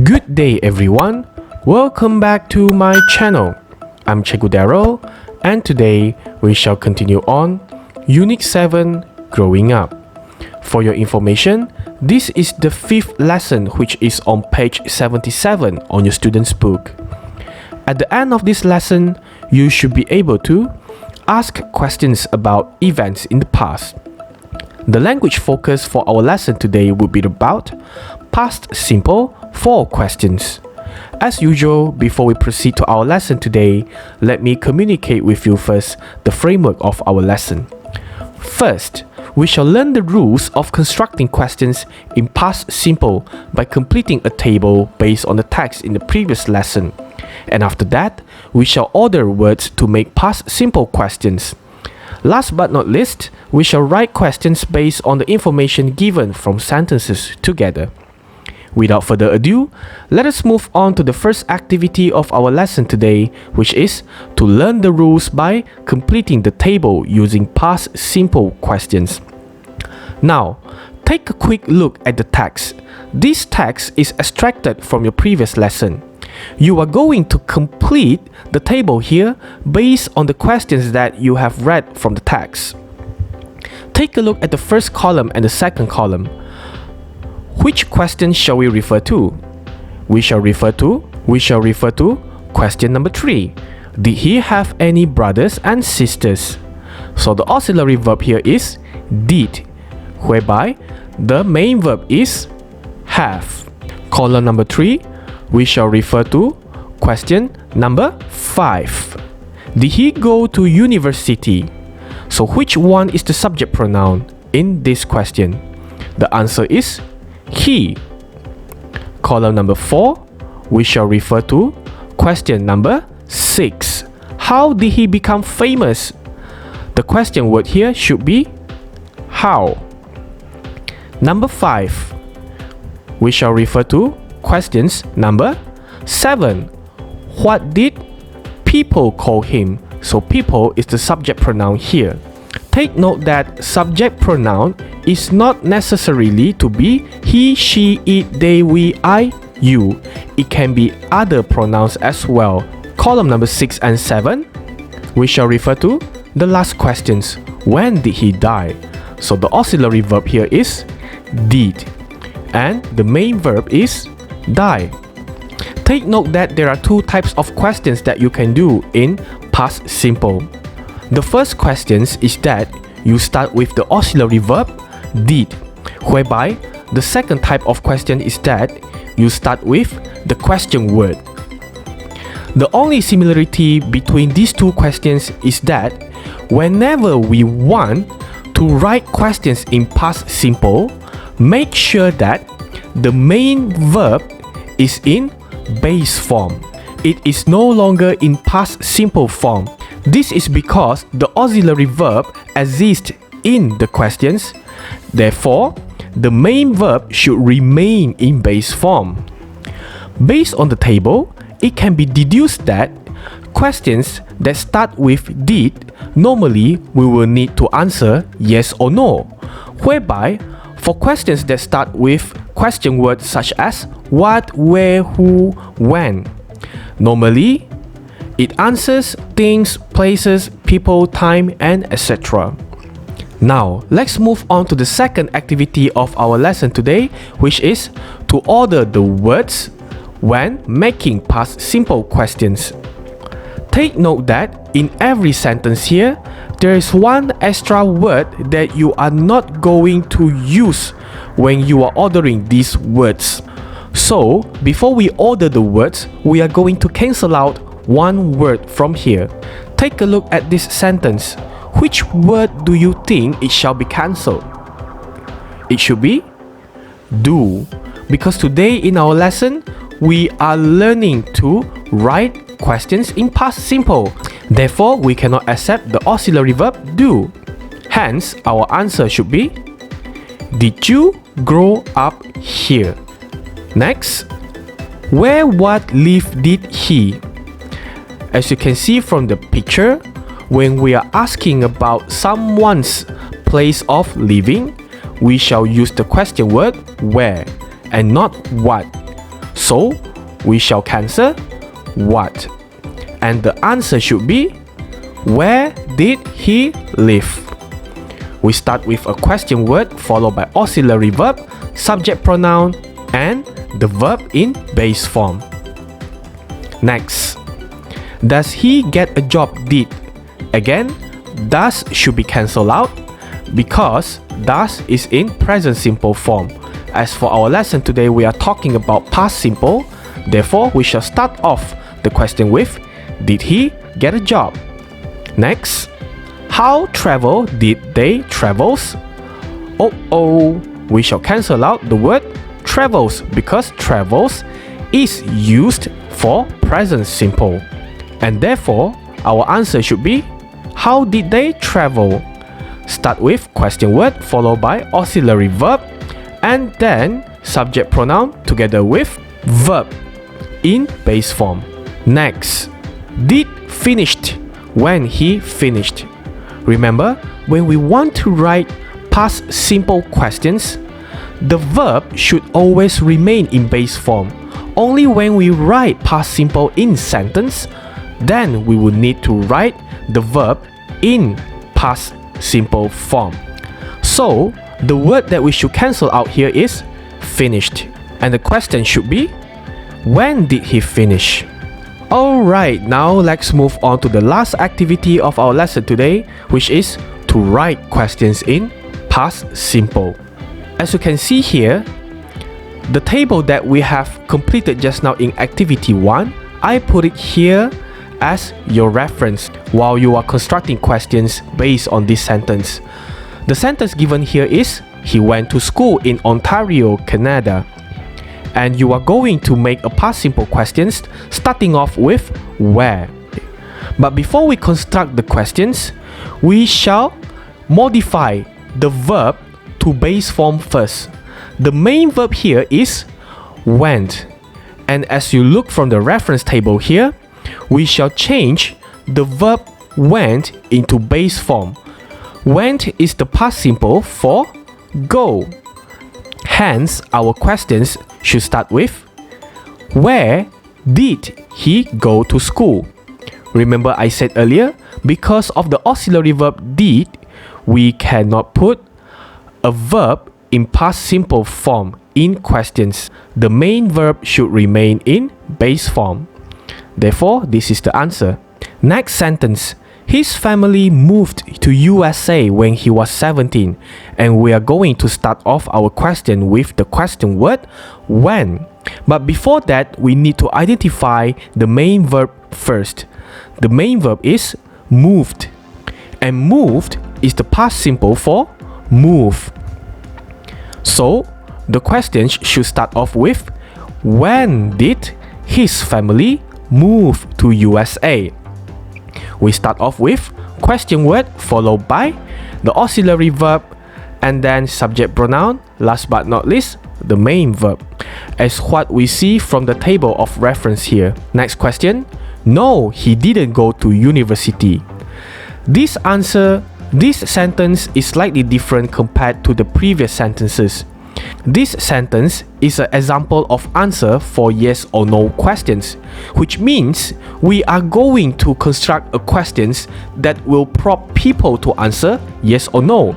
Good day everyone, welcome back to my channel. I'm Cikgu Darrel, and today we shall continue on Unit 7 Growing Up. For your information, this is the 5th lesson which is on page 77 on your student's book. At the end of this lesson, you should be able to ask questions about events in the past. The language focus for our lesson today will be about past simple for questions. As usual, before we proceed to our lesson today, let me communicate with you first the framework of our lesson. First, we shall learn the rules of constructing questions in past simple by completing a table based on the text in the previous lesson. And after that, we shall order words to make past simple questions. Last but not least, we shall write questions based on the information given from sentences together. Without further ado, let us move on to the first activity of our lesson today, which is to learn the rules by completing the table using past simple questions. Now, take a quick look at the text. This text is extracted from your previous lesson. You are going to complete the table here based on the questions that you have read from the text. Take a look at the first column and the second column. Which question shall we refer to? We shall refer to question number 3. Did he have any brothers and sisters? So the auxiliary verb here is did, whereby the main verb is have. Column number 3, we shall refer to question number 5. Did he go to university? So which one is the subject pronoun in this question? The answer is he. Column number 4, we shall refer to question number 6. How did he become famous? The question word here should be how. Number 5, we shall refer to questions number 7. What did people call him? So people is the subject pronoun here. Take note that subject pronoun is not necessarily to be he, she, it, they, we, I, you. It can be other pronouns as well. Column number 6 and 7, we shall refer to the last questions. When did he die? So the auxiliary verb here is did, and the main verb is die. Take note that there are two types of questions that you can do in past simple. The first question is that you start with the auxiliary verb did, whereby the second type of question is that you start with the question word. The only similarity between these two questions is that whenever we want to write questions in past simple, make sure that the main verb is in base form. It is no longer in past simple form. This is because the auxiliary verb exists in the questions. Therefore, the main verb should remain in base form. Based on the table, it can be deduced that questions that start with did, normally we will need to answer yes or no, whereby for questions that start with question words such as what, where, who, when, normally it answers things, places, people, time, and etc. Now, let's move on to the second activity of our lesson today, which is to order the words when making past simple questions. Take note that in every sentence here, there is one extra word that you are not going to use when you are ordering these words. So, before we order the words, we are going to cancel out one word from here. Take a look at this sentence. Which word do you think it shall be cancelled? It should be do, because today in our lesson we are learning to write questions in past simple. Therefore, we cannot accept the auxiliary verb do. Hence, our answer should be did you grow up here? Next, where what live did he? As you can see from the picture, when we are asking about someone's place of living, we shall use the question word where and not what. So we shall cancel what. And the answer should be, where did he live? We start with a question word followed by auxiliary verb, subject pronoun, and the verb in base form. Next, does he get a job? Did. Again, does should be cancelled out because does is in present simple form. As for our lesson today, we are talking about past simple. Therefore, we shall start off the question with, did he get a job? Next, how travel did they travels? We shall cancel out the word travels because travels is used for present simple. And therefore, our answer should be, how did they travel? Start with question word followed by auxiliary verb and then subject pronoun together with verb in base form. Next, did finished, when he finished. Remember, when we want to write past simple questions, the verb should always remain in base form. Only when we write past simple in sentence, then we will need to write the verb in past simple form. So, the word that we should cancel out here is finished. And the question should be, when did he finish? Alright, now let's move on to the last activity of our lesson today, which is to write questions in past simple. As you can see here, the table that we have completed just now in activity 1, I put it here as your reference while you are constructing questions based on this sentence. The sentence given here is, he went to school in Ontario, Canada. And you are going to make a past simple questions starting off with where. But before we construct the questions, we shall modify the verb to base form first. The main verb here is went. And as you look from the reference table here, we shall change the verb went into base form. Went is the past simple for go. Hence, our questions should start with, where did he go to school? Remember I said earlier, because of the auxiliary verb did, we cannot put a verb in past simple form in questions. The main verb should remain in base form. Therefore, this is the answer. Next sentence. His family moved to USA when he was 17, and we are going to start off our question with the question word when. But before that, we need to identify the main verb first. The main verb is moved, and moved is the past simple for move. So, the question should start off with, when did his family move to USA? We start off with question word followed by the auxiliary verb and then subject pronoun, last but not least, the main verb, as what we see from the table of reference here. Next question. No, he didn't go to university. This sentence is slightly different compared to the previous sentences. This sentence is an example of answer for yes or no questions, which means we are going to construct a questions that will prompt people to answer yes or no.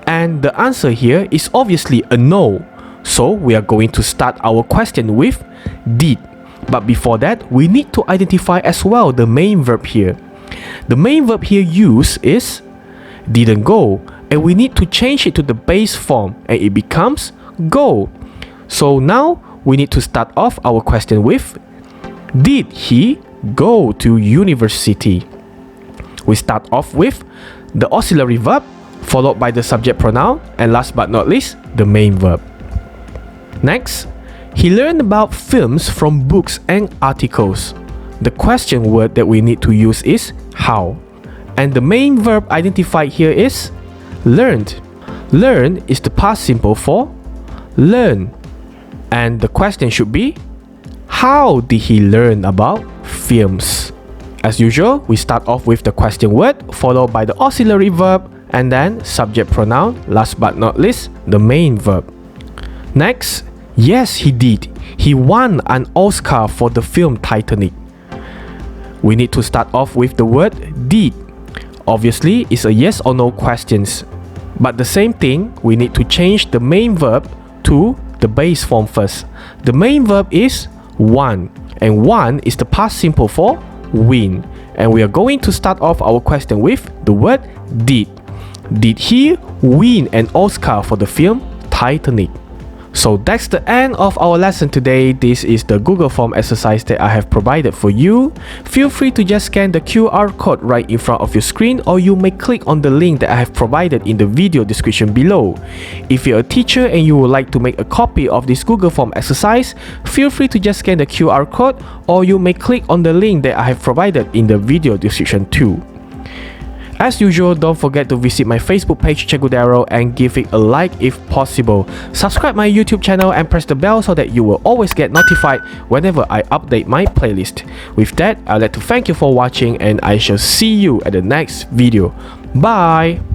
And the answer here is obviously a no. So we are going to start our question with did. But before that, we need to identify as well the main verb here. The main verb here used is didn't go, and we need to change it to the base form and it becomes go. So now we need to start off our question with did he go to university? We start off with the auxiliary verb followed by the subject pronoun and last but not least the main verb. Next, he learned about films from books and articles. The question word that we need to use is how. And the main verb identified here is learned. Learn is the past simple for learn. And the question should be, how did he learn about films? As usual, we start off with the question word followed by the auxiliary verb and then subject pronoun, last but not least, the main verb. Next, Yes, he did. He won an Oscar for the film Titanic. We need to start off with the word did. Obviously, it's a yes or no questions. But the same thing, we need to change the main verb to the base form first. The main verb is won, and won is the past simple for win. And we are going to start off our question with the word did. Did he win an Oscar for the film Titanic? So that's the end of our lesson today. This is the Google form exercise that I have provided for you. Feel free to just scan the QR code right in front of your screen, or you may click on the link that I have provided in the video description below. If you're a teacher and you would like to make a copy of this Google form exercise, feel free to just scan the QR code, or you may click on the link that I have provided in the video description too. As usual, don't forget to visit my Facebook page Cikgu Darrel and give it a like if possible. Subscribe my YouTube channel and press the bell so that you will always get notified whenever I update my playlist. With that, I'd like to thank you for watching, and I shall see you at the next video. Bye!